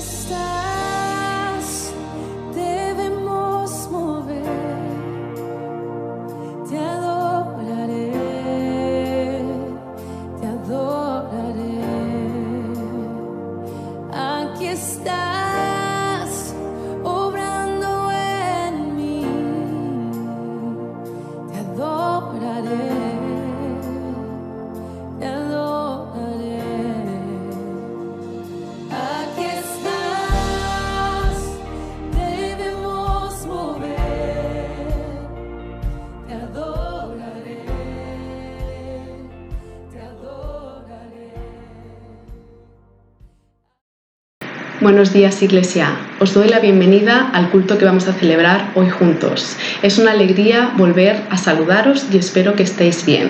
estás, debemos mover. Te adoraré, te adoraré. Aquí estás, obrando en mí. Te adoraré, te adoraré. Aquí estás, debemos mover. Te adoraré, te adoraré. Buenos días, Iglesia. Os doy la bienvenida al culto que vamos a celebrar hoy juntos. Es una alegría volver a saludaros y espero que estéis bien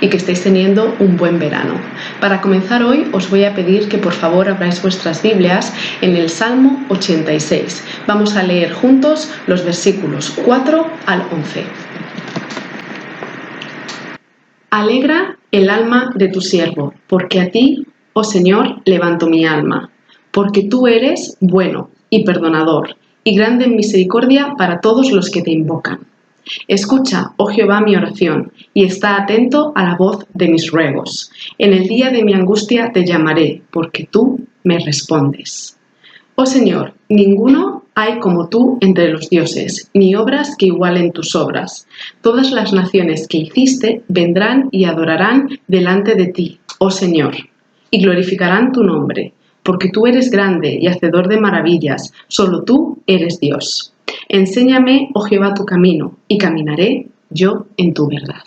y que estéis teniendo un buen verano. Para comenzar hoy os voy a pedir que por favor abráis vuestras Biblias en el Salmo 86. Vamos a leer juntos los versículos 4 al 11. Alegra el alma de tu siervo, porque a ti, oh Señor, levanto mi alma. Porque tú eres bueno y perdonador, y grande en misericordia para todos los que te invocan. Escucha, oh Jehová, mi oración, y está atento a la voz de mis ruegos. En el día de mi angustia te llamaré, porque tú me respondes. Oh Señor, ninguno hay como tú entre los dioses, ni obras que igualen tus obras. Todas las naciones que hiciste vendrán y adorarán delante de ti, oh Señor, y glorificarán tu nombre. Porque tú eres grande y hacedor de maravillas, solo tú eres Dios. Enséñame, oh Jehová, tu camino, y caminaré yo en tu verdad.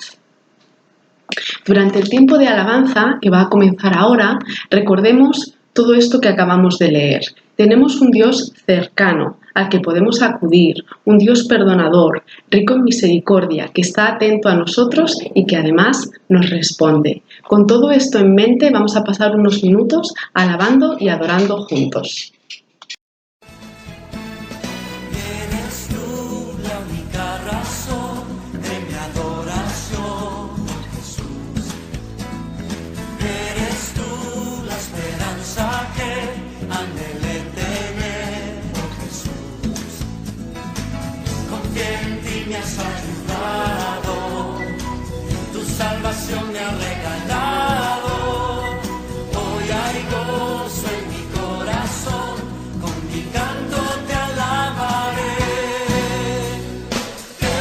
Durante el tiempo de alabanza, que va a comenzar ahora, recordemos todo esto que acabamos de leer. Tenemos un Dios cercano, al que podemos acudir, un Dios perdonador, rico en misericordia, que está atento a nosotros y que además nos responde. Con todo esto en mente vamos a pasar unos minutos alabando y adorando juntos. Eres tú la única razón de mi adoración, Jesús. Eres tú la esperanza que anhelé tener, oh Jesús. Confío en ti, me has ayudado, tu salvación me ha regalado. Hoy hay gozo en mi corazón, con mi canto te alabaré, te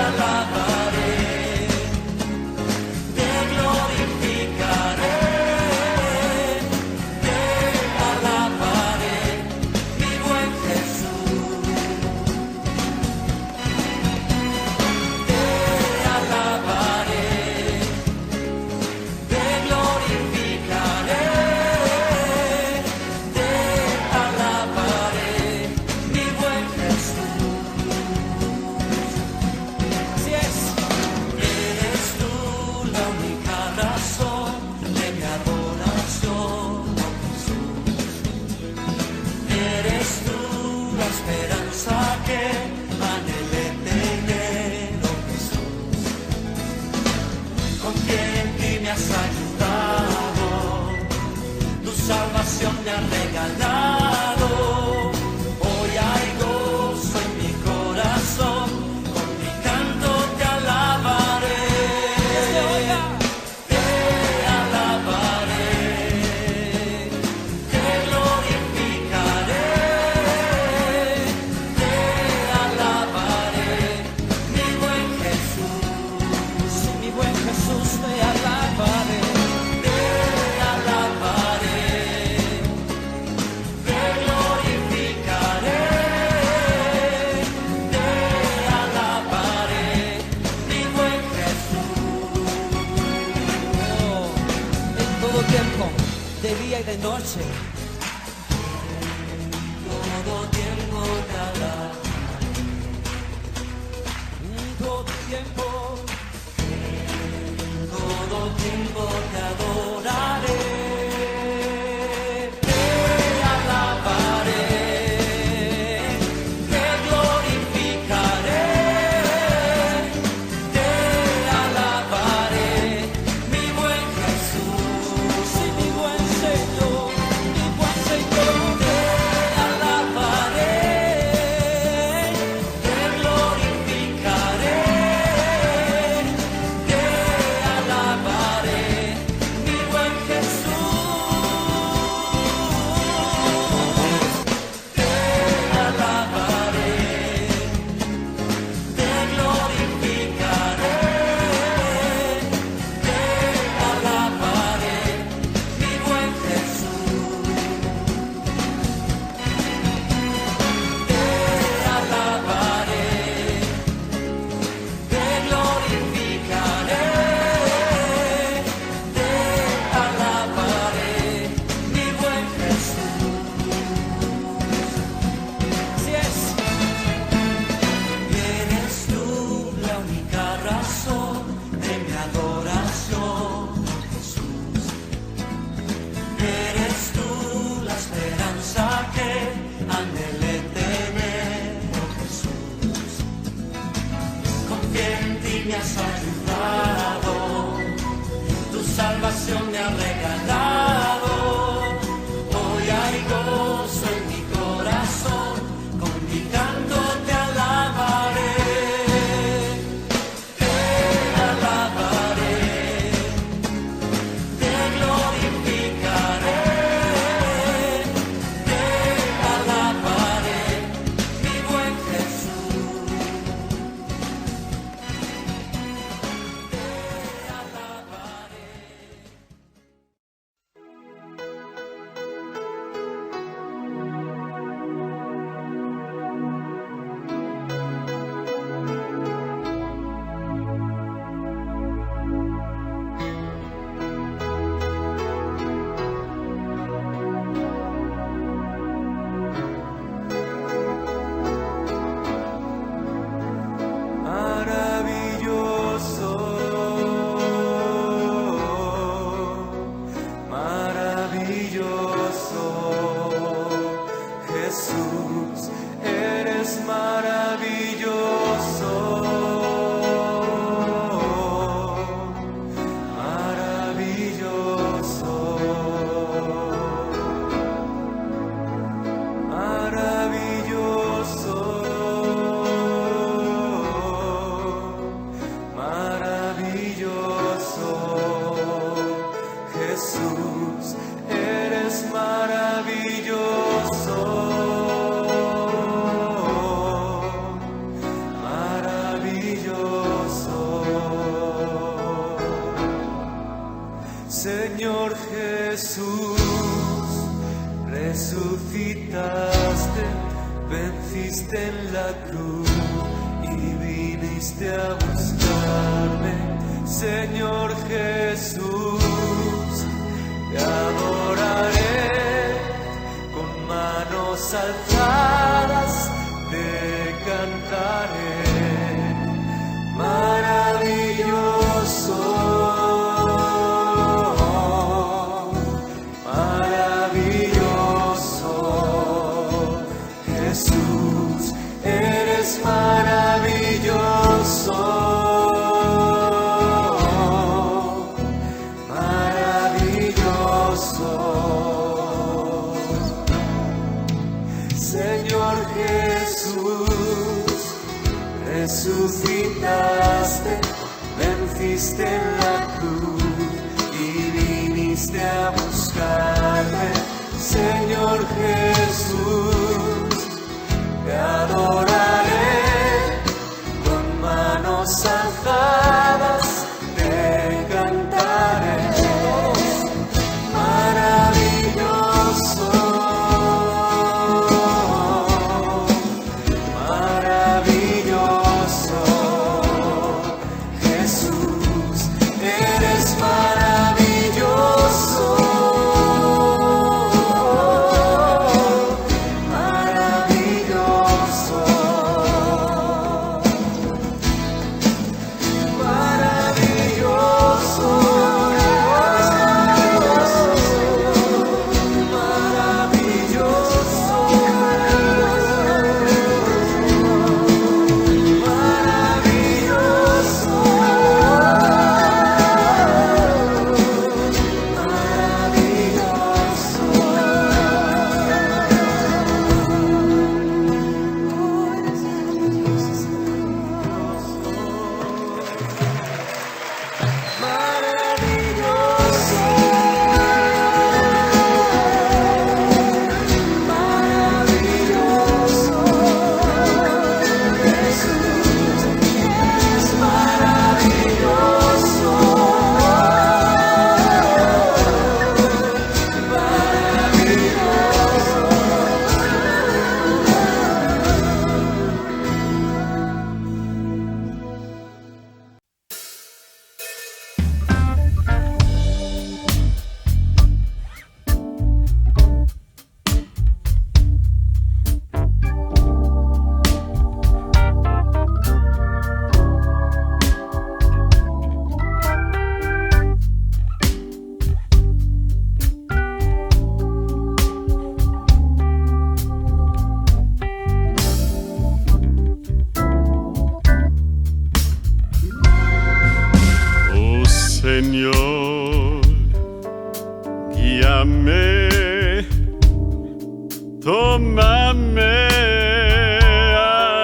alabaré, te glorificaré, te alabaré, mi buen Jesús, te alabaré, te glorificaré, te alabaré, mi buen Jesús. Así es. Eres tú la única razón de mi adoración, oh Jesús. Eres tú la esperanza que anhelé tener, oh Jesús. Confío en ti, me has ayudado, tu salvación me ha regalado. Hoy hay gozo en mi corazón, con mi canto te alabaré, te alabaré, te glorificaré, te alabaré, mi buen Jesús, mi buen Jesús, te alabaré, te alabaré, has ayudado, tu salvación me ha regalado. Hoy hay gozo en mi corazón, con mi canto te alabaré, te glorificaré, te alabaré, mi buen Jesús, te alabaré. Maravilloso, maravilloso, Jesús, eres maravilloso, maravilloso, maravilloso, maravilloso, Jesús, eres maravilloso, maravilloso. Señor Jesús, resucitaste, venciste en la cruz y viniste a buscarme. Señor Jesús, te adoraré con manos alzadas, te cantaré. Maravilloso, maravilloso, Jesús, eres maravilloso, maravilloso. Señor Jesús, resucitaste, venciste en la cruz y viniste a buscarme. Señor Jesús, te adoraré con manos alzadas, te cantaré. Maravilloso, maravilloso, Jesús, eres maravilloso,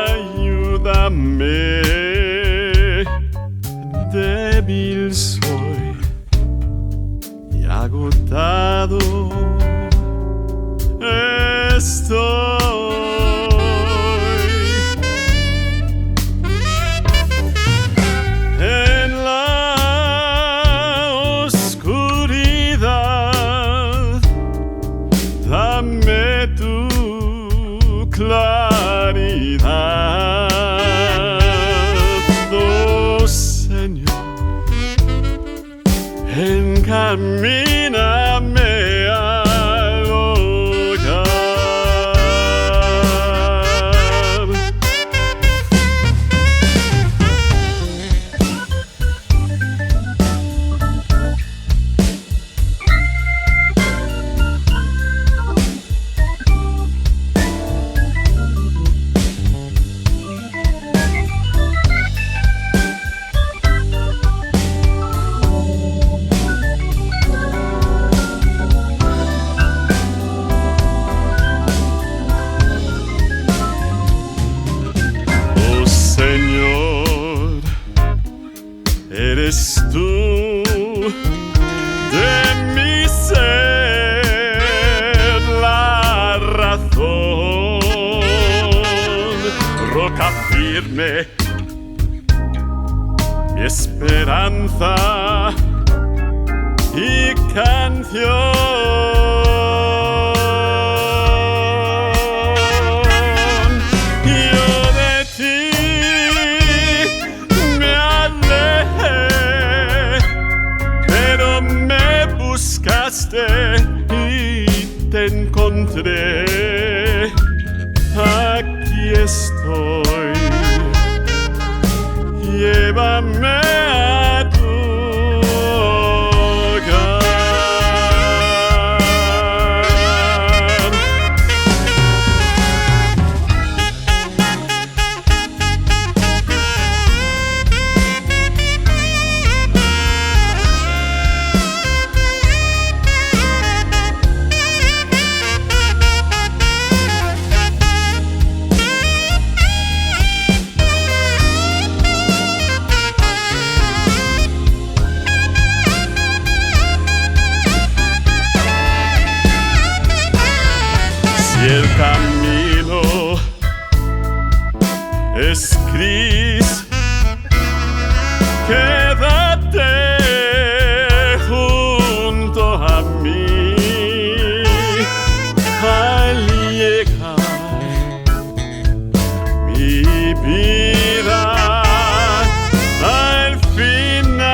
ayúdame, débil soy y agotado estoy. En la oscuridad, dame tu claridad, oh Señor, encamíname al hogar. Señor, eres tú de mi ser la razón, roca firme, mi esperanza y canción. Y te encontré, aquí estoy, llévame a tu hogar. Si el camino es gris, quédate junto a mí. Al llegar mi vida al final,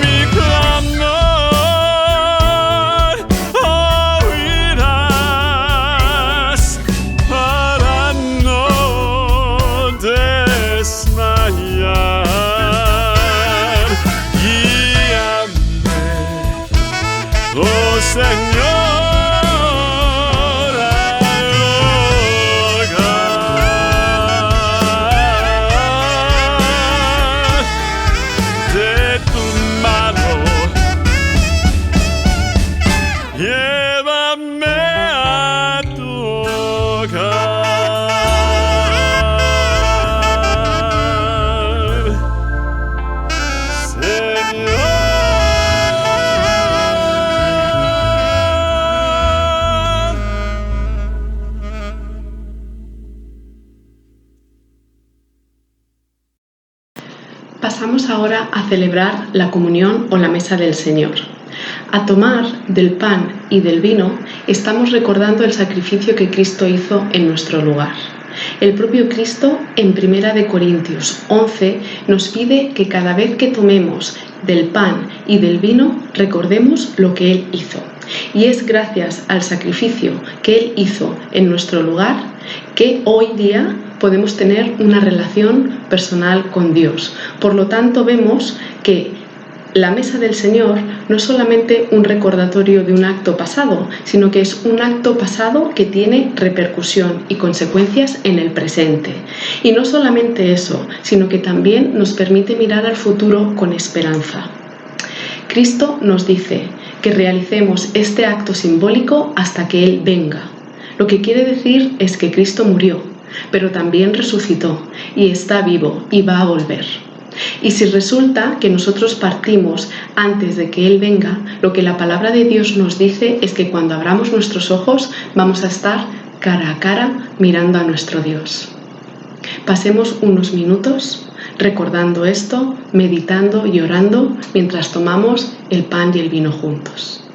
mi clamor oirás para no desmayar. Guíame, oh Señor, al hogar de tu mano. Llévame a tu hogar, Señor. Pasamos ahora a celebrar la comunión o la mesa del Señor. A tomar del pan y del vino estamos recordando el sacrificio que Cristo hizo en nuestro lugar. El propio Cristo en 1 Corintios 11 nos pide que cada vez que tomemos del pan y del vino recordemos lo que Él hizo. Y es gracias al sacrificio que Él hizo en nuestro lugar que hoy día podemos tener una relación personal con Dios. Por lo tanto, vemos que la mesa del Señor no es solamente un recordatorio de un acto pasado, sino que es un acto pasado que tiene repercusión y consecuencias en el presente. Y no solamente eso, sino que también nos permite mirar al futuro con esperanza. Cristo nos dice que realicemos este acto simbólico hasta que Él venga. Lo que quiere decir es que Cristo murió, pero también resucitó y está vivo y va a volver. Y si resulta que nosotros partimos antes de que Él venga, lo que la palabra de Dios nos dice es que cuando abramos nuestros ojos vamos a estar cara a cara mirando a nuestro Dios. Pasemos unos minutos recordando esto, meditando y orando mientras tomamos el pan y el vino juntos.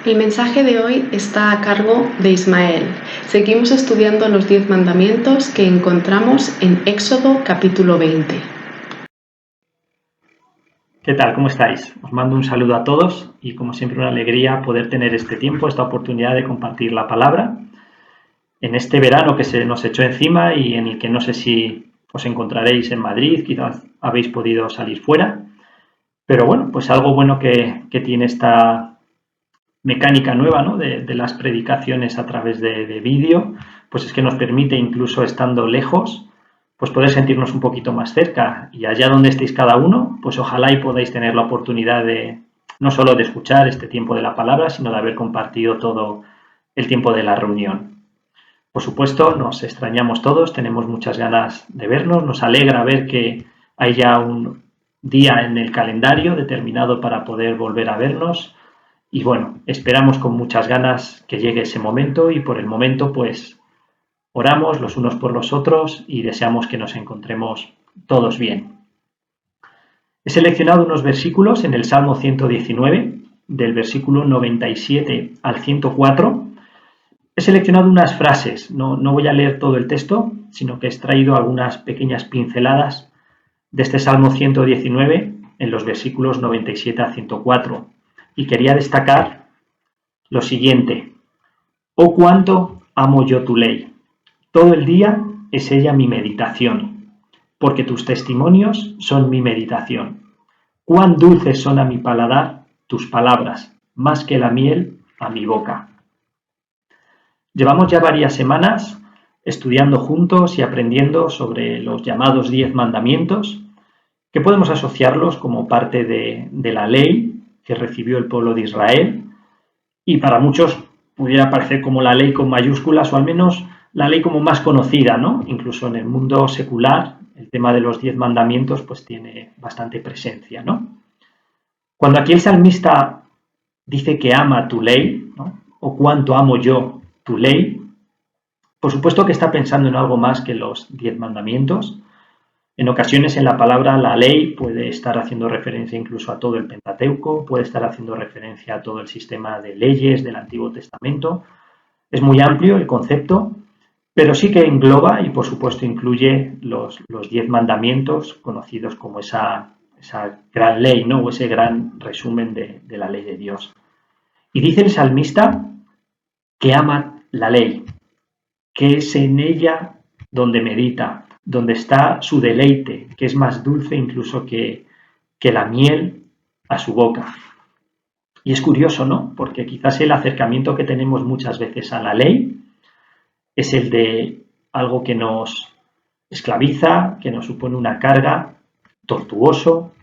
El mensaje de hoy está a cargo de Ismael. Seguimos estudiando los 10 mandamientos que encontramos en Éxodo capítulo 20. ¿Qué tal? ¿Cómo estáis? Os mando un saludo a todos y como siempre una alegría poder tener este tiempo, esta oportunidad de compartir la palabra en este verano que se nos echó encima y en el que no sé si os encontraréis en Madrid, quizás habéis podido salir fuera, pero bueno, pues algo bueno que tiene esta mecánica nueva, ¿no? de las predicaciones a través de vídeo, pues es que nos permite, incluso estando lejos, pues poder sentirnos un poquito más cerca, y allá donde estéis cada uno, pues ojalá y podáis tener la oportunidad de no solo de escuchar este tiempo de la palabra, sino de haber compartido todo el tiempo de la reunión. Por supuesto, nos extrañamos todos, tenemos muchas ganas de vernos, nos alegra ver que hay ya un día en el calendario determinado para poder volver a vernos. Y bueno, esperamos con muchas ganas que llegue ese momento y por el momento pues oramos los unos por los otros y deseamos que nos encontremos todos bien. He seleccionado unos versículos en el Salmo 119, del versículo 97 al 104. He seleccionado unas frases, no voy a leer todo el texto, sino que he extraído algunas pequeñas pinceladas de este Salmo 119 en los versículos 97 a 104. Y quería destacar lo siguiente: oh, cuánto amo yo tu ley, todo el día es ella mi meditación, porque tus testimonios son mi meditación. Cuán dulces son a mi paladar tus palabras, más que la miel a mi boca. Llevamos ya varias semanas estudiando juntos y aprendiendo sobre los llamados 10 mandamientos, que podemos asociarlos como parte de la ley que recibió el pueblo de Israel, y para muchos pudiera parecer como la ley con mayúsculas, o al menos la ley como más conocida, ¿no? Incluso en el mundo secular, el tema de los 10 mandamientos pues tiene bastante presencia, ¿no? Cuando aquí el salmista dice que ama tu ley, ¿no? O cuánto amo yo tu ley, por supuesto que está pensando en algo más que los 10 mandamientos. En ocasiones en la palabra la ley puede estar haciendo referencia incluso a todo el Pentateuco, puede estar haciendo referencia a todo el sistema de leyes del Antiguo Testamento. Es muy amplio el concepto, pero sí que engloba y por supuesto incluye los 10 mandamientos conocidos como esa gran ley, ¿no? O ese gran resumen de la ley de Dios. Y dice el salmista que ama la ley, que es en ella donde medita, donde está su deleite, que es más dulce incluso que la miel a su boca. Y es curioso, ¿no? Porque quizás el acercamiento que tenemos muchas veces a la ley es el de algo que nos esclaviza, que nos supone una carga, tortuoso,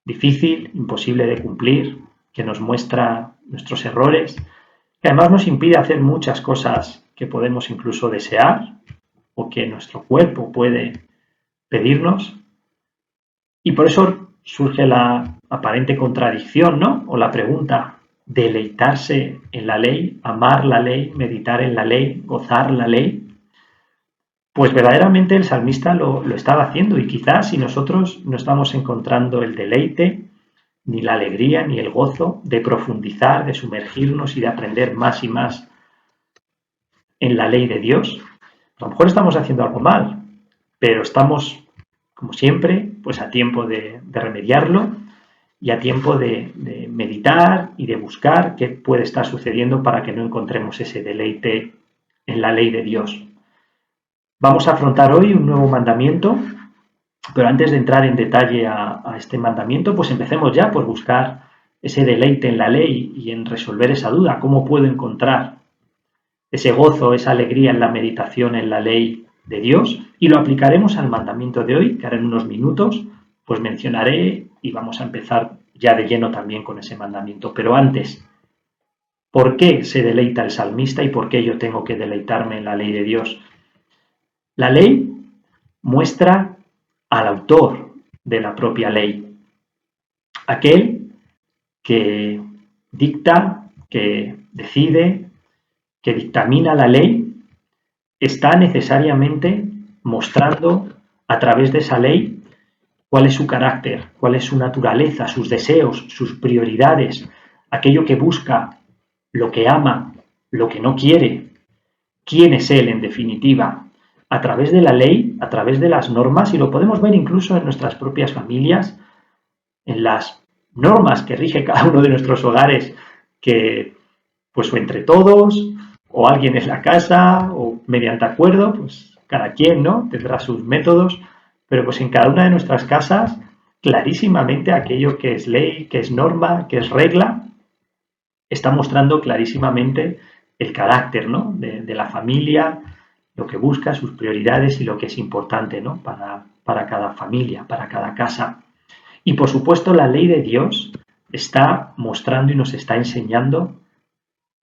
difícil, imposible de cumplir, que nos muestra nuestros errores, que además nos impide hacer muchas cosas que podemos incluso desear, o que nuestro cuerpo puede pedirnos, y por eso surge la aparente contradicción, ¿no? O la pregunta: ¿deleitarse en la ley, amar la ley, meditar en la ley, gozar la ley? Pues verdaderamente el salmista lo estaba haciendo, y quizás si nosotros no estamos encontrando el deleite, ni la alegría, ni el gozo de profundizar, de sumergirnos y de aprender más y más en la ley de Dios, a lo mejor estamos haciendo algo mal, pero estamos, como siempre, pues a tiempo de remediarlo y a tiempo de meditar y de buscar qué puede estar sucediendo para que no encontremos ese deleite en la ley de Dios. Vamos a afrontar hoy un nuevo mandamiento, pero antes de entrar en detalle a este mandamiento, pues empecemos ya por buscar ese deleite en la ley y en resolver esa duda: ¿cómo puedo encontrar ese gozo, esa alegría en la meditación en la ley de Dios? Y lo aplicaremos al mandamiento de hoy, que ahora en unos minutos pues mencionaré, y vamos a empezar ya de lleno también con ese mandamiento. Pero antes, ¿por qué se deleita el salmista y por qué yo tengo que deleitarme en la ley de Dios? La ley muestra al autor de la propia ley, aquel que dicta, que decide, que dictamina la ley, está necesariamente mostrando a través de esa ley cuál es su carácter, cuál es su naturaleza, sus deseos, sus prioridades, aquello que busca lo que ama, lo que no quiere, quién es Él en definitiva, a través de la ley, a través de las normas, y lo podemos ver incluso en nuestras propias familias, en las normas que rige cada uno de nuestros hogares, que pues o entre todos, o alguien en la casa, o mediante acuerdo, pues cada quien, ¿no?, tendrá sus métodos, pero pues en cada una de nuestras casas, clarísimamente aquello que es ley, que es norma, que es regla, está mostrando clarísimamente el carácter, ¿no?, de la familia, lo que busca, sus prioridades y lo que es importante, ¿no?, para cada familia, para cada casa. Y por supuesto la ley de Dios está mostrando y nos está enseñando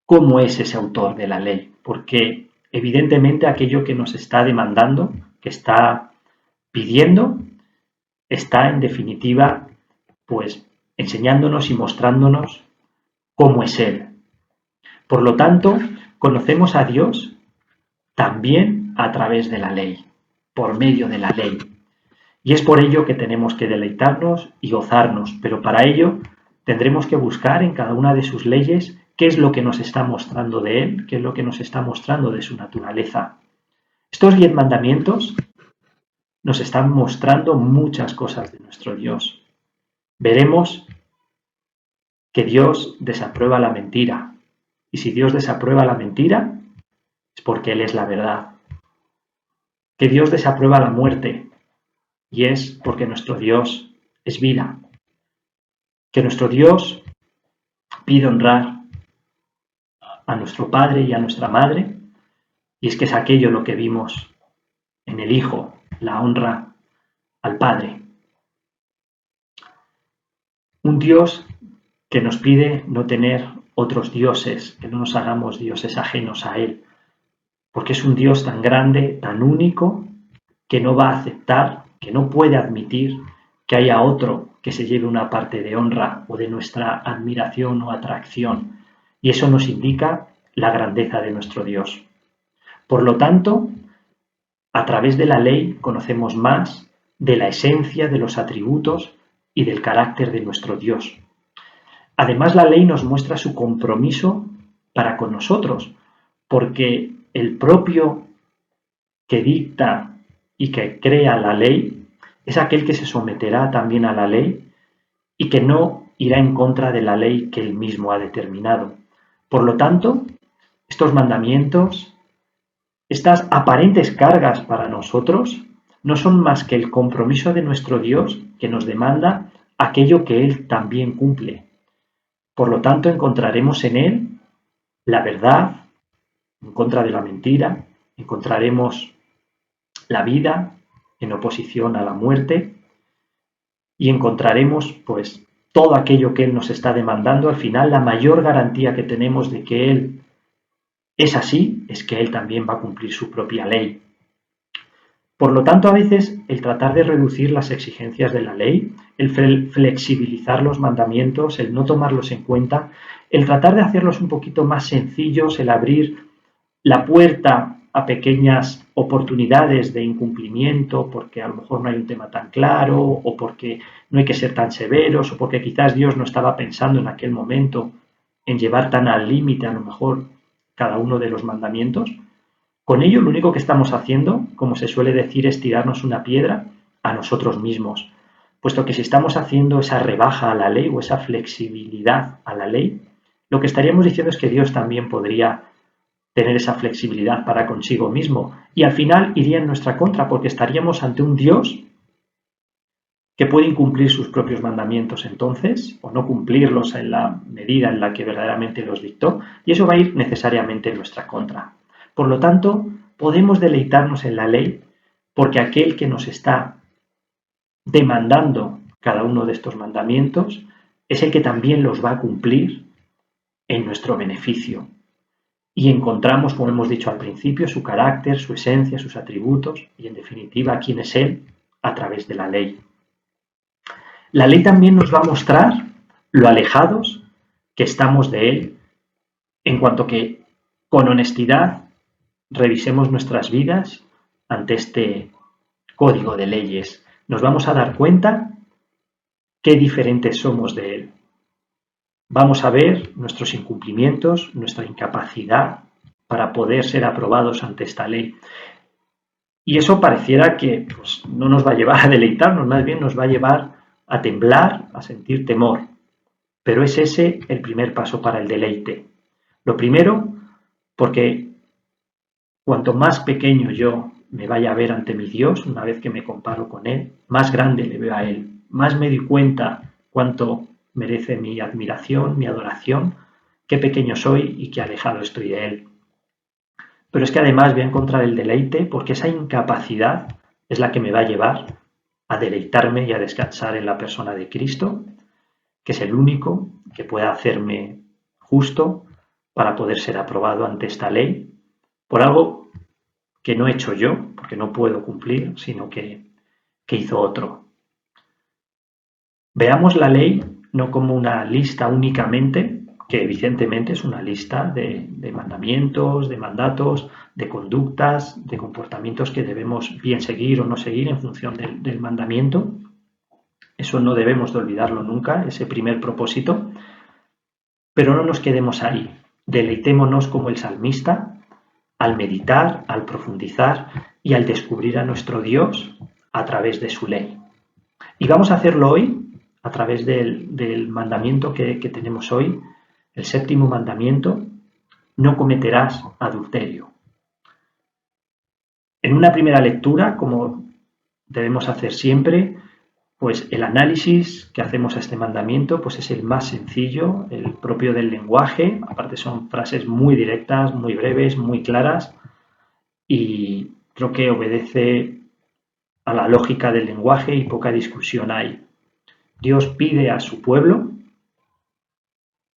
cómo es ese autor de la ley, porque evidentemente aquello que nos está demandando, que está pidiendo, está en definitiva pues enseñándonos y mostrándonos cómo es Él. Por lo tanto, conocemos a Dios también a través de la ley, por medio de la ley. Y es por ello que tenemos que deleitarnos y gozarnos, pero para ello tendremos que buscar en cada una de sus leyes qué es lo que nos está mostrando de Él, qué es lo que nos está mostrando de su naturaleza. Estos 10 mandamientos nos están mostrando muchas cosas de nuestro Dios. Veremos que Dios desaprueba la mentira, y si Dios desaprueba la mentira, es porque Él es la verdad. Que Dios desaprueba la muerte, y es porque nuestro Dios es vida. Que nuestro Dios pide honrar a nuestro Padre y a nuestra Madre, y es que es aquello lo que vimos en el Hijo, la honra al Padre. Un Dios que nos pide no tener otros dioses, que no nos hagamos dioses ajenos a Él, porque es un Dios tan grande, tan único, que no va a aceptar, que no puede admitir que haya otro que se lleve una parte de honra o de nuestra admiración o atracción. Y eso nos indica la grandeza de nuestro Dios. Por lo tanto, a través de la ley conocemos más de la esencia, de los atributos y del carácter de nuestro Dios. Además, la ley nos muestra su compromiso para con nosotros, porque el propio que dicta y que crea la ley es aquel que se someterá también a la ley y que no irá en contra de la ley que él mismo ha determinado. Por lo tanto, estos mandamientos, estas aparentes cargas para nosotros, no son más que el compromiso de nuestro Dios que nos demanda aquello que Él también cumple. Por lo tanto, encontraremos en Él la verdad en contra de la mentira, encontraremos la vida en oposición a la muerte y encontraremos pues todo aquello que Él nos está demandando. Al final, la mayor garantía que tenemos de que Él es así es que Él también va a cumplir su propia ley. Por lo tanto, a veces el tratar de reducir las exigencias de la ley, el flexibilizar los mandamientos, el no tomarlos en cuenta, el tratar de hacerlos un poquito más sencillos, el abrir la puerta a pequeñas oportunidades de incumplimiento porque a lo mejor no hay un tema tan claro o porque no hay que ser tan severos o porque quizás Dios no estaba pensando en aquel momento en llevar tan al límite a lo mejor cada uno de los mandamientos. Con ello lo único que estamos haciendo, como se suele decir, es tirarnos una piedra a nosotros mismos, puesto que si estamos haciendo esa rebaja a la ley o esa flexibilidad a la ley, lo que estaríamos diciendo es que Dios también podría tener esa flexibilidad para consigo mismo y al final iría en nuestra contra porque estaríamos ante un Dios que puede incumplir sus propios mandamientos entonces o no cumplirlos en la medida en la que verdaderamente los dictó y eso va a ir necesariamente en nuestra contra. Por lo tanto, podemos deleitarnos en la ley porque aquel que nos está demandando cada uno de estos mandamientos es el que también los va a cumplir en nuestro beneficio. Y encontramos, como hemos dicho al principio, su carácter, su esencia, sus atributos y, en definitiva, quién es Él a través de la ley. La ley también nos va a mostrar lo alejados que estamos de Él, en cuanto que con honestidad revisemos nuestras vidas ante este código de leyes. Nos vamos a dar cuenta qué diferentes somos de Él. vamos a ver nuestros incumplimientos, nuestra incapacidad para poder ser aprobados ante esta ley. Y eso pareciera que pues, no nos va a llevar a deleitarnos, más bien nos va a llevar a temblar, a sentir temor. Pero es ese el primer paso para el deleite. Lo primero, porque cuanto más pequeño yo me vaya a ver ante mi Dios, una vez que me comparo con Él, más grande le veo a Él, más me doy cuenta cuánto merece mi admiración, mi adoración, qué pequeño soy y qué alejado estoy de Él. Pero es que además voy a encontrar el deleite porque esa incapacidad es la que me va a llevar a deleitarme y a descansar en la persona de Cristo, que es el único que pueda hacerme justo para poder ser aprobado ante esta ley por algo que no he hecho yo, porque no puedo cumplir, sino que hizo otro. Veamos la ley no como una lista únicamente, que evidentemente es una lista de mandamientos, de mandatos, de conductas, de comportamientos que debemos bien seguir o no seguir en función del mandamiento. Eso no debemos de olvidarlo nunca, ese primer propósito. Pero no nos quedemos ahí. Deleitémonos como el salmista al meditar, al profundizar y al descubrir a nuestro Dios a través de su ley. Y vamos a hacerlo hoy a través del mandamiento que tenemos hoy, el 7º mandamiento: no cometerás adulterio. En una primera lectura, como debemos hacer siempre, pues el análisis que hacemos a este mandamiento pues es el más sencillo, el propio del lenguaje. Aparte son frases muy directas, muy breves, muy claras, y creo que obedece a la lógica del lenguaje y poca discusión hay. Dios pide a su pueblo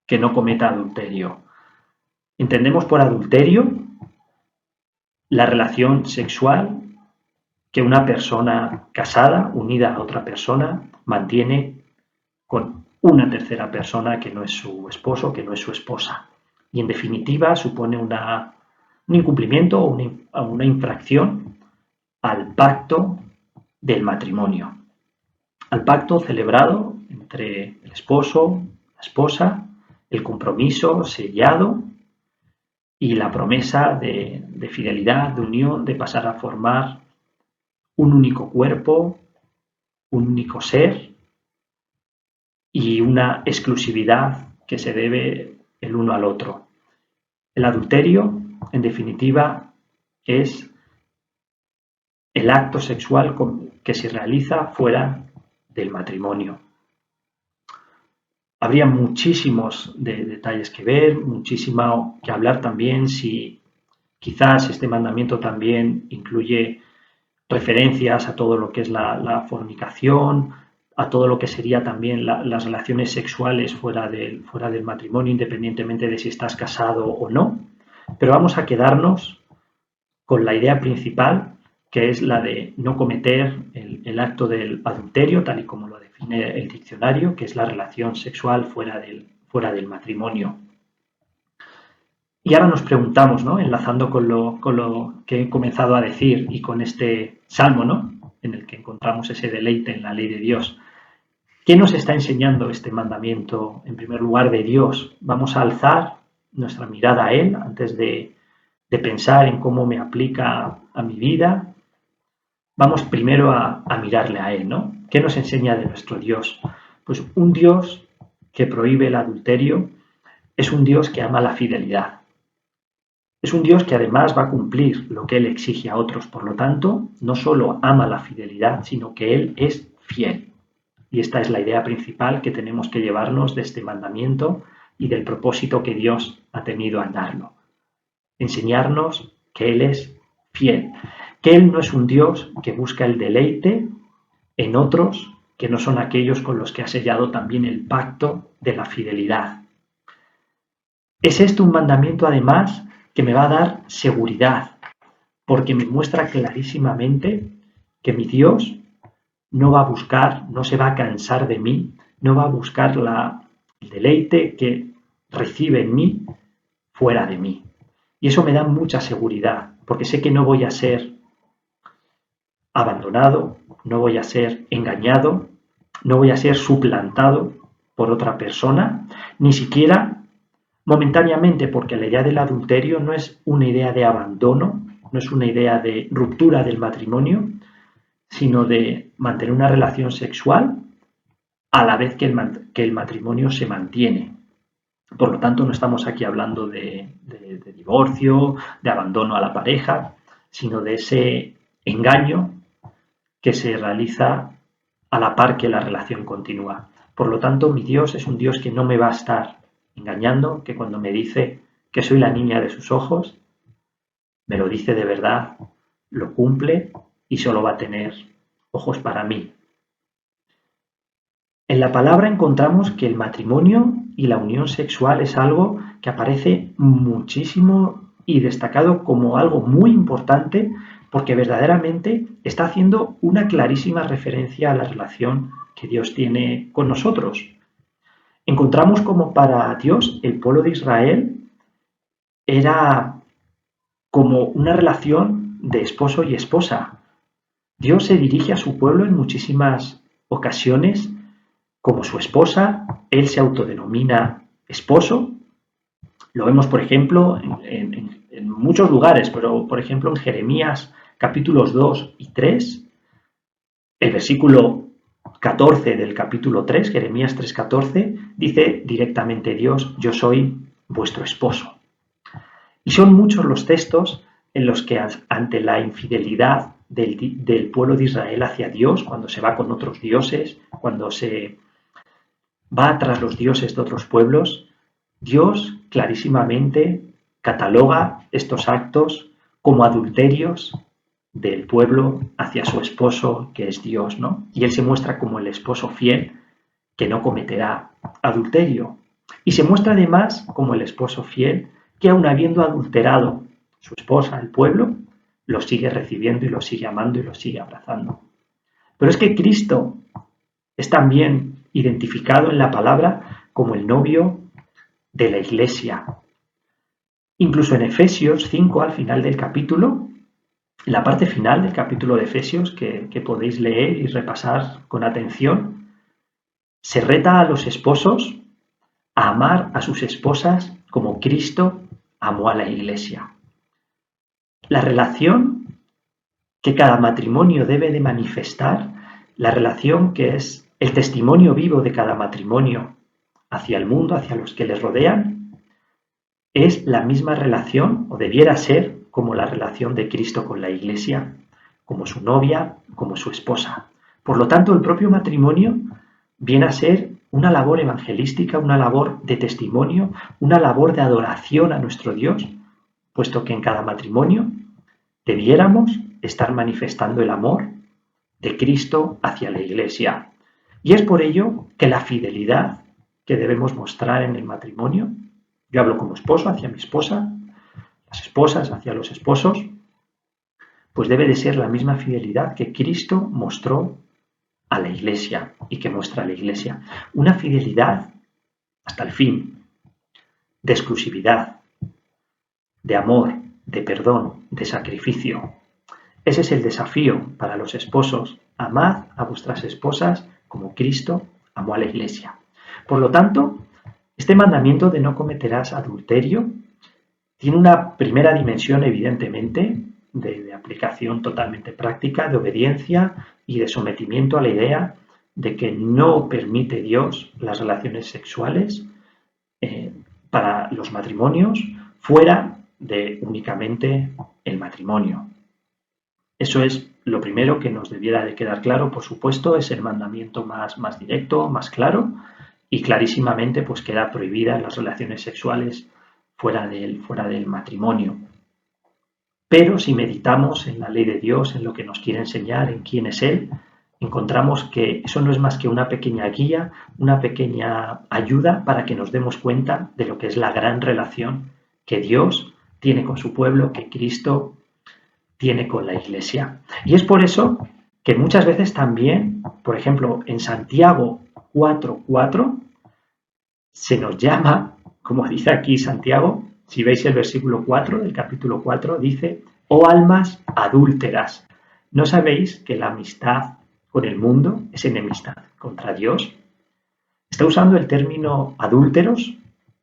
que no cometa adulterio. Entendemos por adulterio la relación sexual que una persona casada, unida a otra persona, mantiene con una tercera persona que no es su esposo, que no es su esposa. Y en definitiva supone un incumplimiento o una infracción al pacto del matrimonio. Al pacto celebrado entre el esposo, la esposa, el compromiso sellado y la promesa de fidelidad, de unión, de pasar a formar un único cuerpo, un único ser y una exclusividad que se debe el uno al otro. El adulterio, en definitiva, es el acto sexual que se realiza fuera del matrimonio. Habría muchísimos detalles que ver, muchísimo que hablar también si quizás este mandamiento también incluye referencias a todo lo que es la fornicación, a todo lo que sería también las relaciones sexuales fuera del matrimonio, independientemente de si estás casado o no. Pero vamos a quedarnos con la idea principal, que es la de no cometer el acto del adulterio, tal y como lo define el diccionario, que es la relación sexual fuera del matrimonio. Y ahora nos preguntamos, ¿no?, enlazando con lo que he comenzado a decir y con este salmo, ¿no?, en el que encontramos ese deleite en la ley de Dios, ¿qué nos está enseñando este mandamiento, en primer lugar, de Dios? Vamos a alzar nuestra mirada a Él antes de pensar en cómo me aplica a mi vida. Vamos primero a mirarle a Él, ¿no? ¿Qué nos enseña de nuestro Dios? Pues un Dios que prohíbe el adulterio es un Dios que ama la fidelidad. Es un Dios que además va a cumplir lo que Él exige a otros. Por lo tanto, no solo ama la fidelidad, sino que Él es fiel. Y esta es la idea principal que tenemos que llevarnos de este mandamiento y del propósito que Dios ha tenido al darlo. Enseñarnos que Él es fiel. Que Él no es un Dios que busca el deleite en otros que no son aquellos con los que ha sellado también el pacto de la fidelidad. Es este un mandamiento, además, que me va a dar seguridad, porque me muestra clarísimamente que mi Dios no va a buscar, no se va a cansar de mí, no va a buscar el deleite que recibe en mí fuera de mí. Y eso me da mucha seguridad, porque sé que no voy a ser abandonado, no voy a ser engañado, no voy a ser suplantado por otra persona, ni siquiera momentáneamente, porque la idea del adulterio no es una idea de abandono, no es una idea de ruptura del matrimonio, sino de mantener una relación sexual a la vez que el matrimonio se mantiene. Por lo tanto, no estamos aquí hablando de divorcio, de abandono a la pareja, sino de ese engaño que se realiza a la par que la relación continúa. Por lo tanto, mi Dios es un Dios que no me va a estar engañando, que cuando me dice que soy la niña de sus ojos, me lo dice de verdad, lo cumple y solo va a tener ojos para mí. En la palabra encontramos que el matrimonio y la unión sexual es algo que aparece muchísimo y destacado como algo muy importante porque verdaderamente está haciendo una clarísima referencia a la relación que Dios tiene con nosotros. Encontramos como para Dios el pueblo de Israel era como una relación de esposo y esposa. Dios se dirige a su pueblo en muchísimas ocasiones como su esposa, él se autodenomina esposo. Lo vemos, por ejemplo, en muchos lugares, pero por ejemplo en Jeremías capítulos 2 y 3, el versículo 14 del capítulo 3, Jeremías 3:14, dice directamente Dios, yo soy vuestro esposo. Y son muchos los textos en los que ante la infidelidad del pueblo de Israel hacia Dios, cuando se va con otros dioses, cuando se va tras los dioses de otros pueblos, Dios clarísimamente cataloga estos actos como adulterios del pueblo hacia su esposo, que es Dios, ¿no? Y él se muestra como el esposo fiel que no cometerá adulterio. Y se muestra además como el esposo fiel que aun habiendo adulterado su esposa, el pueblo, lo sigue recibiendo y lo sigue amando y lo sigue abrazando. Pero es que Cristo es también identificado en la palabra como el novio de la Iglesia. Incluso en Efesios 5, al final del capítulo, en la parte final del capítulo de Efesios, que podéis leer y repasar con atención, se reta a los esposos a amar a sus esposas como Cristo amó a la Iglesia. La relación que cada matrimonio debe de manifestar, la relación que es el testimonio vivo de cada matrimonio hacia el mundo, hacia los que les rodean, es la misma relación, o debiera ser, como la relación de Cristo con la Iglesia, como su novia, como su esposa. Por lo tanto, el propio matrimonio viene a ser una labor evangelística, una labor de testimonio, una labor de adoración a nuestro Dios, puesto que en cada matrimonio debiéramos estar manifestando el amor de Cristo hacia la Iglesia. Y es por ello que la fidelidad que debemos mostrar en el matrimonio, yo hablo como esposo hacia mi esposa, las esposas hacia los esposos, pues debe de ser la misma fidelidad que Cristo mostró a la Iglesia y que muestra a la Iglesia. Una fidelidad hasta el fin, de exclusividad, de amor, de perdón, de sacrificio. Ese es el desafío para los esposos. Amad a vuestras esposas como Cristo amó a la Iglesia. Por lo tanto, este mandamiento de no cometerás adulterio tiene una primera dimensión, evidentemente, de aplicación totalmente práctica, de obediencia y de sometimiento a la idea de que no permite Dios las relaciones sexuales para los matrimonios fuera de únicamente el matrimonio. Eso es lo primero que nos debiera de quedar claro, por supuesto, es el mandamiento más directo, más claro, y clarísimamente pues queda prohibida las relaciones sexuales fuera del matrimonio. Pero si meditamos en la ley de Dios, en lo que nos quiere enseñar, en quién es Él, encontramos que eso no es más que una pequeña guía, una pequeña ayuda para que nos demos cuenta de lo que es la gran relación que Dios tiene con su pueblo, que Cristo tiene con la Iglesia. Y es por eso que muchas veces también, por ejemplo, en Santiago 4:4, se nos llama, como dice aquí Santiago, si veis el versículo 4 del capítulo 4, dice, oh almas adúlteras, ¿no sabéis que la amistad con el mundo es enemistad contra Dios? Está usando el término adúlteros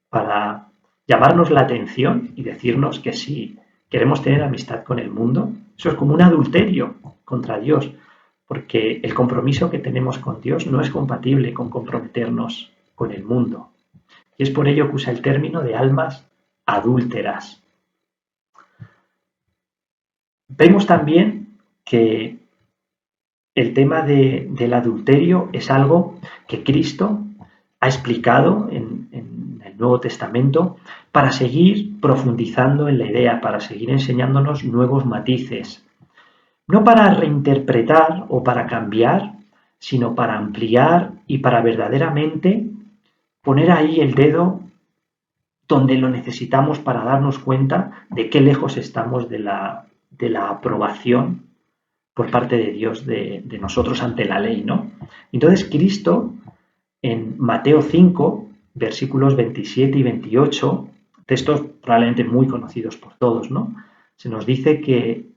para llamarnos la atención y decirnos que si queremos tener amistad con el mundo, eso es como un adulterio contra Dios, porque el compromiso que tenemos con Dios no es compatible con comprometernos con el mundo. Y es por ello que usa el término de almas adúlteras. Vemos también que el tema del adulterio es algo que Cristo ha explicado en el Nuevo Testamento para seguir profundizando en la idea, para seguir enseñándonos nuevos matices. No para reinterpretar o para cambiar, sino para ampliar y para verdaderamente poner ahí el dedo donde lo necesitamos para darnos cuenta de qué lejos estamos de la aprobación por parte de Dios de nosotros ante la ley, ¿no? Entonces Cristo en Mateo 5, versículos 27 y 28, textos probablemente muy conocidos por todos, ¿no? Se nos dice que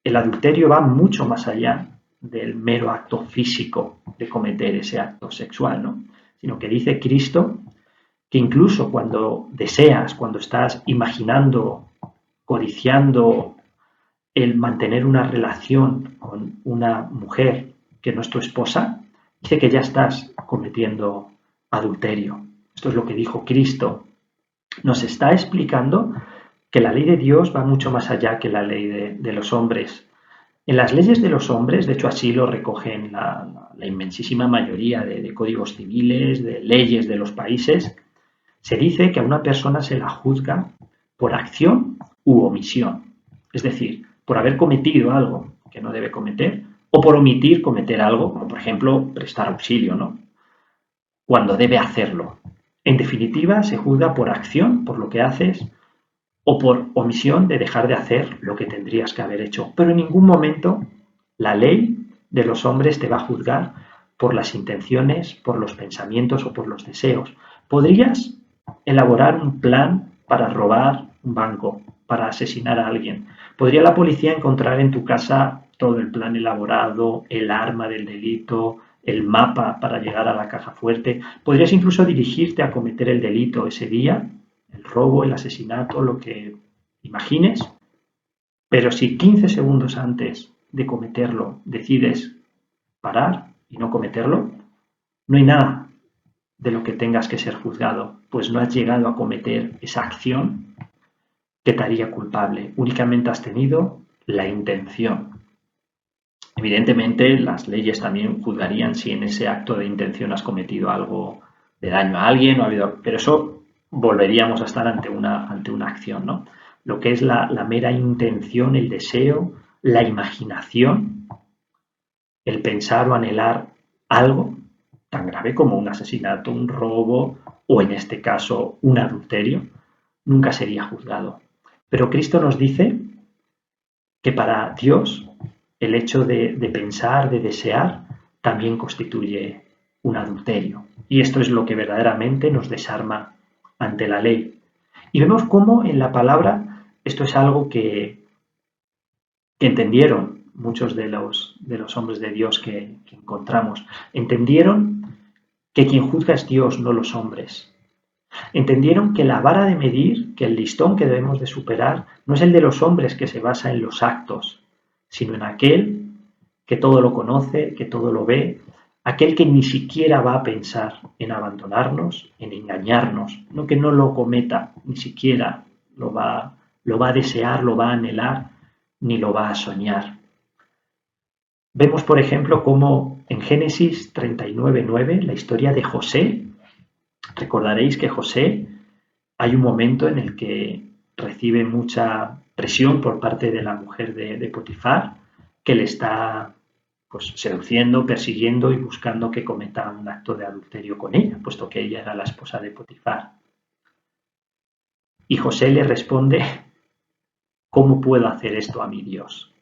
el adulterio va mucho más allá del mero acto físico de cometer ese acto sexual, ¿no? Sino que dice Cristo que incluso cuando deseas, cuando estás imaginando, codiciando el mantener una relación con una mujer que no es tu esposa, dice que ya estás cometiendo adulterio. Esto es lo que dijo Cristo. Nos está explicando que la ley de Dios va mucho más allá que la ley de los hombres. En las leyes de los hombres, de hecho así lo recogen la inmensísima mayoría de códigos civiles, de leyes de los países, se dice que a una persona se la juzga por acción u omisión. Es decir, por haber cometido algo que no debe cometer o por omitir cometer algo, como por ejemplo prestar auxilio, ¿no? Cuando debe hacerlo. En definitiva, se juzga por acción, por lo que haces, o por omisión de dejar de hacer lo que tendrías que haber hecho. Pero en ningún momento la ley de los hombres te va a juzgar por las intenciones, por los pensamientos o por los deseos. Podrías elaborar un plan para robar un banco, para asesinar a alguien. Podría la policía encontrar en tu casa todo el plan elaborado, el arma del delito, el mapa para llegar a la caja fuerte. Podrías incluso dirigirte a cometer el delito ese día, el robo, el asesinato, lo que imagines, pero si 15 segundos antes de cometerlo decides parar y no cometerlo, no hay nada de lo que tengas que ser juzgado, pues no has llegado a cometer esa acción que te haría culpable, únicamente has tenido la intención. Evidentemente, las leyes también juzgarían si en ese acto de intención has cometido algo de daño a alguien, pero eso volveríamos a estar ante una acción, ¿no? Lo que es la mera intención, el deseo, la imaginación, el pensar o anhelar algo tan grave como un asesinato, un robo o en este caso un adulterio, nunca sería juzgado. Pero Cristo nos dice que para Dios el hecho de pensar, de desear, también constituye un adulterio. Y esto es lo que verdaderamente nos desarma ante la ley. Y vemos cómo en la palabra esto es algo que entendieron muchos de los hombres de Dios que encontramos. Entendieron que quien juzga es Dios, no los hombres. Entendieron que la vara de medir, que el listón que debemos de superar, no es el de los hombres que se basa en los actos, sino en aquel que todo lo conoce, que todo lo ve, aquel que ni siquiera va a pensar en abandonarnos, en engañarnos, no que no lo cometa, ni siquiera lo va a desear, lo va a anhelar, ni lo va a soñar. Vemos, por ejemplo, cómo en Génesis 39:9, la historia de José, recordaréis que José hay un momento en el que recibe mucha presión por parte de la mujer de Potifar, que le está seduciendo, persiguiendo y buscando que cometa un acto de adulterio con ella, puesto que ella era la esposa de Potifar. Y José le responde: ¿cómo puedo hacer esto a mi Dios?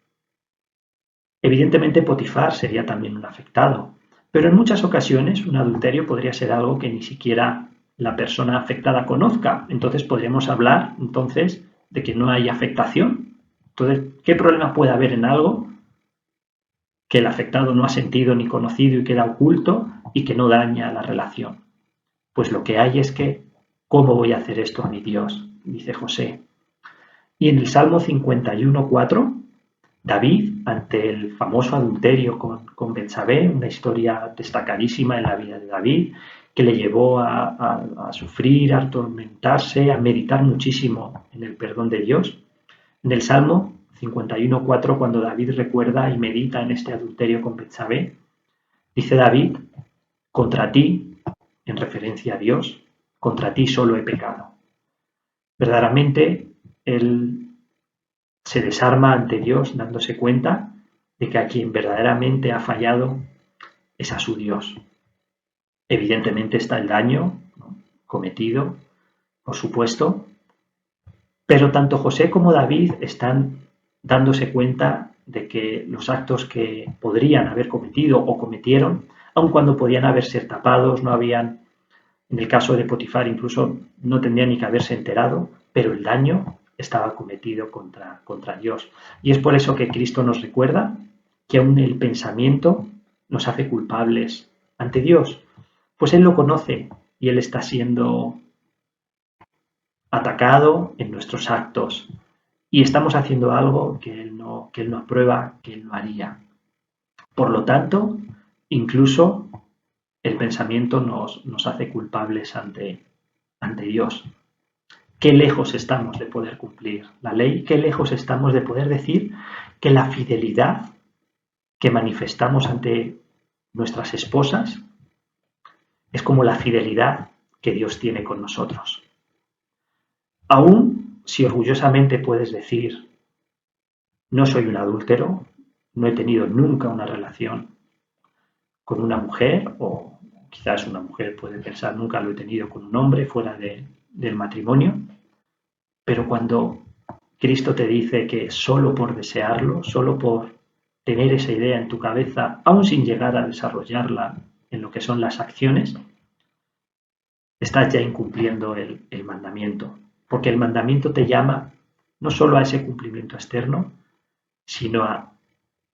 Evidentemente Potifar sería también un afectado, pero en muchas ocasiones un adulterio podría ser algo que ni siquiera la persona afectada conozca. Entonces podríamos hablar de que no hay afectación. Entonces, ¿qué problema puede haber en algo que el afectado no ha sentido ni conocido y queda oculto y que no daña la relación? Pues lo que hay es que, ¿cómo voy a hacer esto a mi Dios?, dice José. Y en el Salmo 51:4, David, ante el famoso adulterio con Betsabé, una historia destacadísima en la vida de David, que le llevó a sufrir, a atormentarse, a meditar muchísimo en el perdón de Dios. En el Salmo 51:4, cuando David recuerda y medita en este adulterio con Betsabé, dice David: contra ti, en referencia a Dios, contra ti solo he pecado. Verdaderamente, él se desarma ante Dios dándose cuenta de que a quien verdaderamente ha fallado es a su Dios. Evidentemente está el daño, ¿no?, cometido, por supuesto, pero tanto José como David están dándose cuenta de que los actos que podrían haber cometido o cometieron, aun cuando podían haberse tapados, no habían, en el caso de Potifar incluso no tendrían ni que haberse enterado, pero el daño estaba cometido contra Dios. Y es por eso que Cristo nos recuerda que aún el pensamiento nos hace culpables ante Dios, pues Él lo conoce y Él está siendo atacado en nuestros actos y estamos haciendo algo que Él no aprueba, que Él no haría. Por lo tanto, incluso el pensamiento nos hace culpables ante Dios. Qué lejos estamos de poder cumplir la ley, qué lejos estamos de poder decir que la fidelidad que manifestamos ante nuestras esposas es como la fidelidad que Dios tiene con nosotros. Aún si orgullosamente puedes decir: no soy un adúltero, no he tenido nunca una relación con una mujer, o quizás una mujer puede pensar: nunca lo he tenido con un hombre fuera del matrimonio, pero cuando Cristo te dice que solo por desearlo, solo por tener esa idea en tu cabeza, aún sin llegar a desarrollarla en lo que son las acciones, estás ya incumpliendo el mandamiento, porque el mandamiento te llama no solo a ese cumplimiento externo, sino a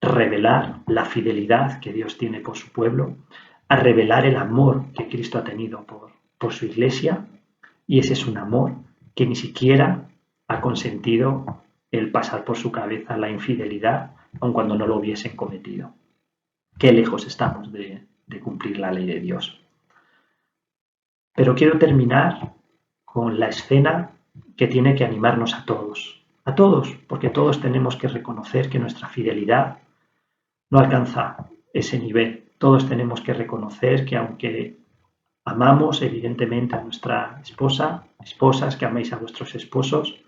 revelar la fidelidad que Dios tiene por su pueblo, a revelar el amor que Cristo ha tenido por su iglesia, y ese es un amor que ni siquiera ha consentido el pasar por su cabeza la infidelidad, aun cuando no lo hubiesen cometido. Qué lejos estamos de cumplir la ley de Dios. Pero quiero terminar con la escena que tiene que animarnos a todos, porque todos tenemos que reconocer que nuestra fidelidad no alcanza ese nivel. Todos tenemos que reconocer que aunque amamos evidentemente a nuestra esposa, esposas que améis a vuestros esposos,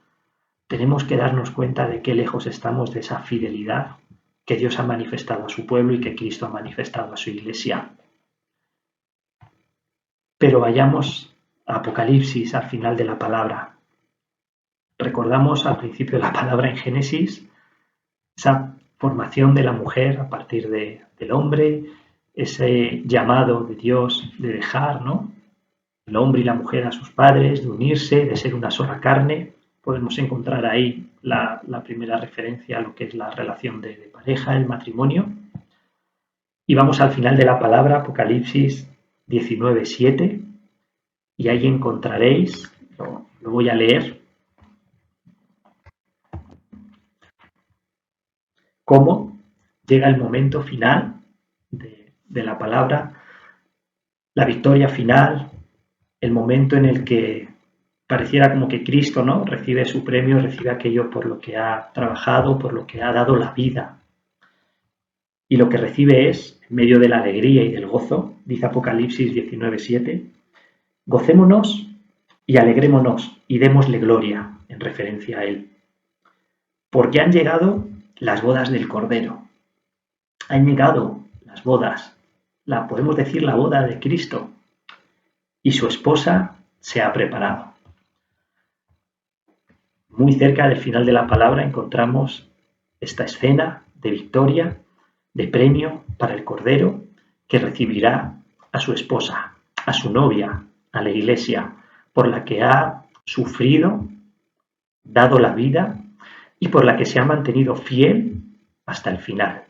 tenemos que darnos cuenta de qué lejos estamos de esa fidelidad que Dios ha manifestado a su pueblo y que Cristo ha manifestado a su iglesia. Pero vayamos a Apocalipsis, al final de la palabra. Recordamos al principio de la palabra en Génesis esa formación de la mujer a partir del hombre, ese llamado de Dios de dejar, ¿no?, el hombre y la mujer a sus padres, de unirse, de ser una sola carne. Podemos encontrar ahí la primera referencia a lo que es la relación de pareja, el matrimonio. Y vamos al final de la palabra, Apocalipsis 19:7, y ahí encontraréis, lo voy a leer, cómo llega el momento final de la palabra, la victoria final, el momento en el que pareciera como que Cristo, ¿no?, recibe su premio, recibe aquello por lo que ha trabajado, por lo que ha dado la vida. Y lo que recibe es, en medio de la alegría y del gozo, dice Apocalipsis 19:7, gocémonos y alegrémonos y démosle gloria, en referencia a Él. Porque han llegado las bodas del Cordero. Han llegado las bodas, podemos decir la boda de Cristo, y su esposa se ha preparado. Muy cerca del final de la palabra encontramos esta escena de victoria, de premio para el Cordero, que recibirá a su esposa, a su novia, a la iglesia, por la que ha sufrido, dado la vida y por la que se ha mantenido fiel hasta el final.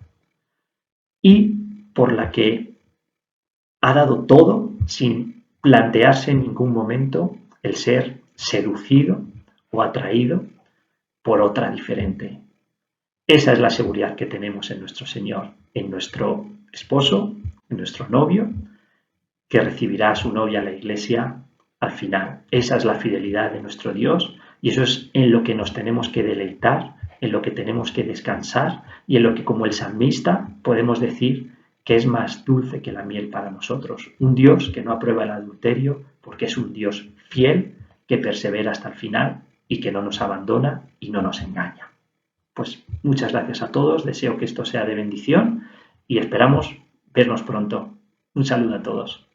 Y por la que ha dado todo sin plantearse en ningún momento el ser seducido o atraído por otra diferente. Esa es la seguridad que tenemos en nuestro Señor, en nuestro esposo, en nuestro novio, que recibirá a su novia a la iglesia al final. Esa es la fidelidad de nuestro Dios y eso es en lo que nos tenemos que deleitar, en lo que tenemos que descansar y en lo que, como el salmista, podemos decir que es más dulce que la miel para nosotros. Un Dios que no aprueba el adulterio porque es un Dios fiel que persevera hasta el final y que no nos abandona y no nos engaña. Pues muchas gracias a todos, deseo que esto sea de bendición y esperamos vernos pronto. Un saludo a todos.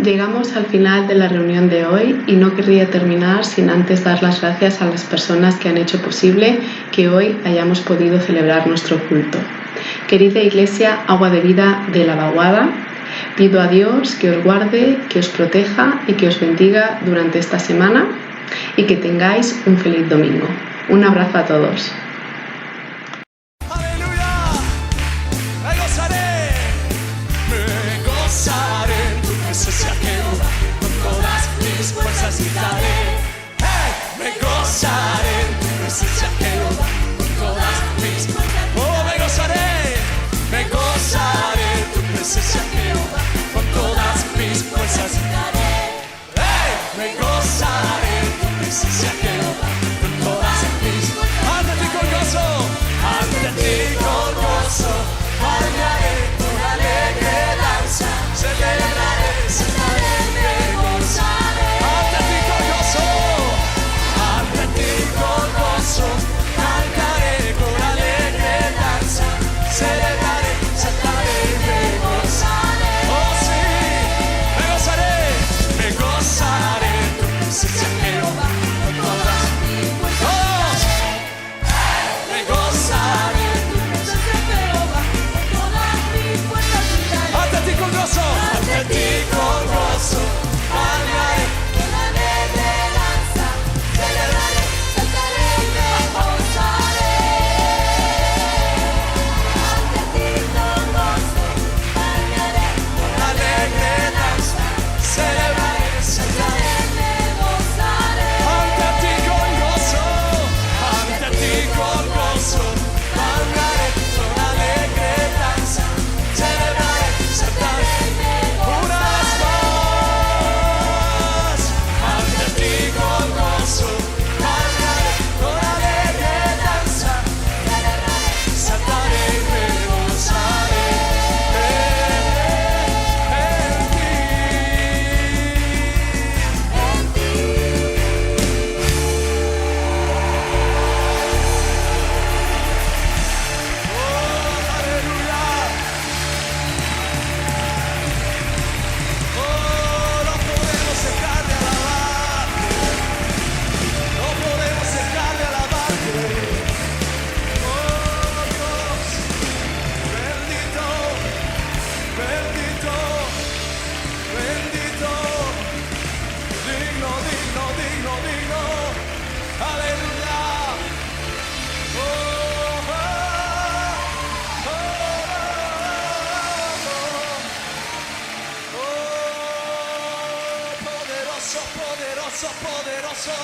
Llegamos al final de la reunión de hoy y no querría terminar sin antes dar las gracias a las personas que han hecho posible que hoy hayamos podido celebrar nuestro culto. Querida Iglesia Agua de Vida de la Vaguada, pido a Dios que os guarde, que os proteja y que os bendiga durante esta semana y que tengáis un feliz domingo. Un abrazo a todos. Aleluya, me gozaré en tu presencia, Jehová, con todas mis fuerzas gritaré. Hey, me gozaré en tu presencia, Jehová, con todas mis fuerzas. Oh, me gozaré en tu presencia, Jehová, con todas mis fuerzas gritaré. Hey, me gozaré en tu presencia, Jehová, con todas mis fuerzas. Ante ti con gozo, ante ti con gozo, bailaré con alegre danza, celebraré, saltaré, me gozaré. Ante ti con gozo, cantaré con alegre danza, celebraré, saltaré, me gozaré. Oh sí, me gozaré en tu presencia, Jehová, con todas mis fuerzas. Me gozaré en tu presencia, Jehová, con todas mis fuerzas. Ante ti con gozo, bailaré con alegre danza, celebraré, saltaré, me gozaré. Ante ti con gozo, bailaré con alegre danza, celebraré, saltaré, me gozaré. Ante ti con gozo, bailaré con alegre danza, celebraré, saltaré, me gozaré. Una vez más, ante ti con gozo, bailaré con alegre danza, celebraré, saltaré, me gozaré. En ti. Oh, aleluya. Oh, no podemos dejar de alabarte. No podemos dejar de alabarte. Oh, Dios, bendito, bendito, bendito. Digno, digno, digno, digno. Aleluya. Oh, poderoso, poderoso, poderoso.